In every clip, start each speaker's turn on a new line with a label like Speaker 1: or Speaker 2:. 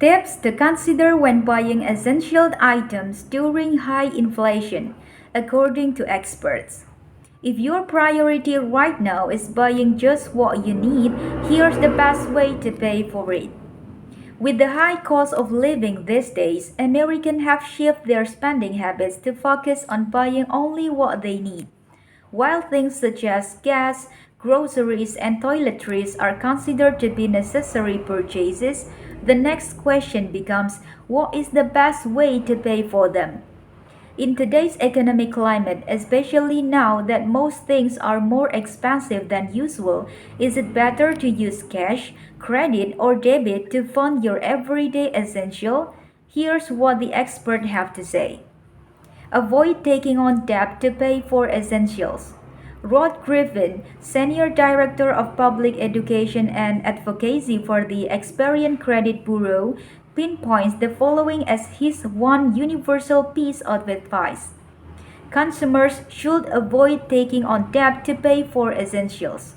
Speaker 1: Tips to consider when buying essential items during high inflation, according to experts. If your priority right now is buying just what you need, here's the best way to pay for it. With the high cost of living these days, Americans have shifted their spending habits to focus on buying only what they need. While things such as gas, groceries, and toiletries are considered to be necessary purchases, the next question becomes what is the best way to pay for them? In today's economic climate, especially now that most things are more expensive than usual, is it better to use cash, credit, or debit to fund your everyday essential? Here's what the experts have to say. Avoid taking on debt to pay for essentials. Rod Griffin, Senior Director of Public Education and Advocacy for the Experian Credit Bureau, pinpoints the following as his one universal piece of advice. Consumers should avoid taking on debt to pay for essentials.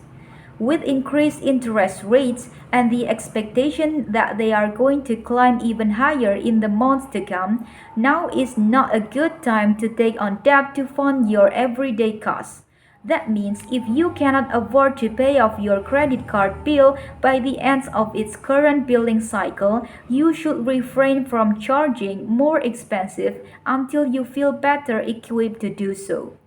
Speaker 1: With increased interest rates and the expectation that they are going to climb even higher in the months to come, now is not a good time to take on debt to fund your everyday costs. That means if you cannot afford to pay off your credit card bill by the end of its current billing cycle, you should refrain from charging more expensive until you feel better equipped to do so.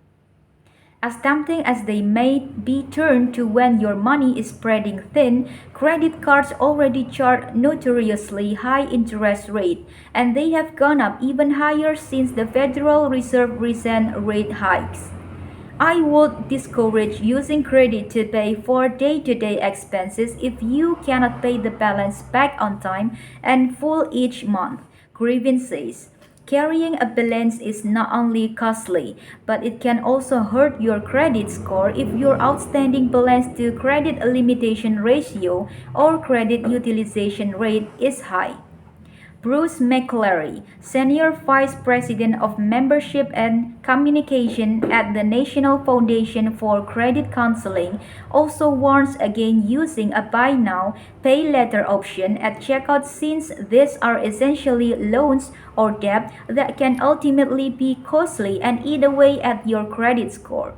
Speaker 1: As tempting as they may be turned to when your money is spreading thin, credit cards already charge notoriously high interest rate, and they have gone up even higher since the Federal Reserve recent rate hikes. I would discourage using credit to pay for day-to-day expenses if you cannot pay the balance back on time and full each month, Griffin says. Carrying a balance is not only costly, but it can also hurt your credit score if your outstanding balance to credit limitation ratio or credit utilization rate is high. Bruce McClary, Senior Vice President of Membership and Communication at the National Foundation for Credit Counseling, also warns against using a buy now, pay later option at checkout since these are essentially loans or debt that can ultimately be costly and eat away at your credit score.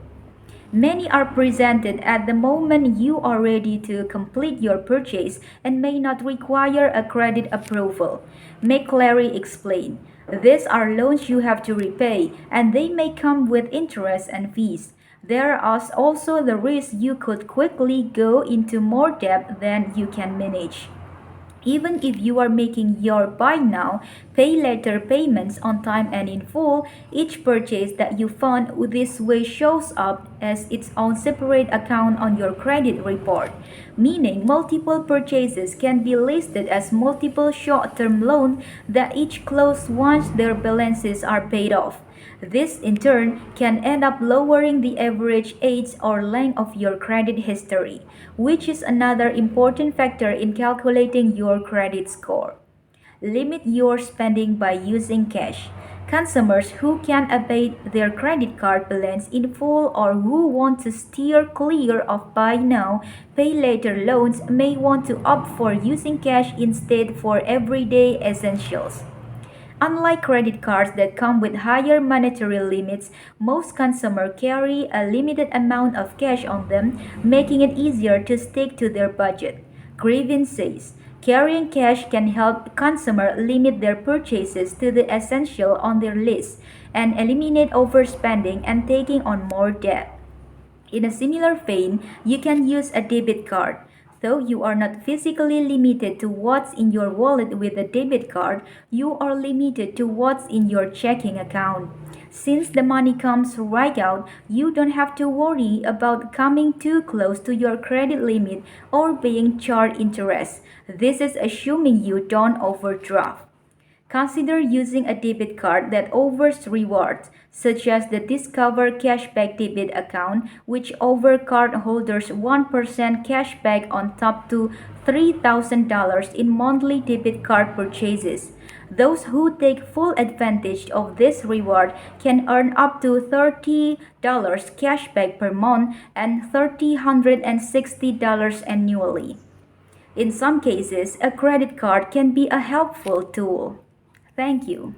Speaker 1: Many are presented at the moment you are ready to complete your purchase and may not require a credit approval. McClary explained. These are loans you have to repay, and they may come with interest and fees. There is also the risk you could quickly go into more debt than you can manage. Even if you are making your buy now, pay later payments on time and in full, each purchase that you fund this way shows up as its own separate account on your credit report, meaning multiple purchases can be listed as multiple short-term loans that each close once their balances are paid off. This in turn can end up lowering the average age or length of your credit history, which is another important factor in calculating your credit score. Limit your spending by using cash. Consumers who can abate their credit card balance in full or who want to steer clear of buy now, pay later loans may want to opt for using cash instead for everyday essentials. Unlike credit cards that come with higher monetary limits, most consumers carry a limited amount of cash on them, making it easier to stick to their budget. Griffin says, carrying cash can help consumers limit their purchases to the essential on their list and eliminate overspending and taking on more debt. In a similar vein, you can use a debit card. Though you are not physically limited to what's in your wallet with a debit card, you are limited to what's in your checking account. Since the money comes right out, you don't have to worry about coming too close to your credit limit or being charged interest. This is assuming you don't overdraft. Consider using a debit card that offers rewards, such as the Discover Cashback debit account, which offers cardholders 1% cashback on top to $3,000 in monthly debit card purchases. Those who take full advantage of this reward can earn up to $30 cashback per month and $360 annually. In some cases, a credit card can be a helpful tool. Thank you.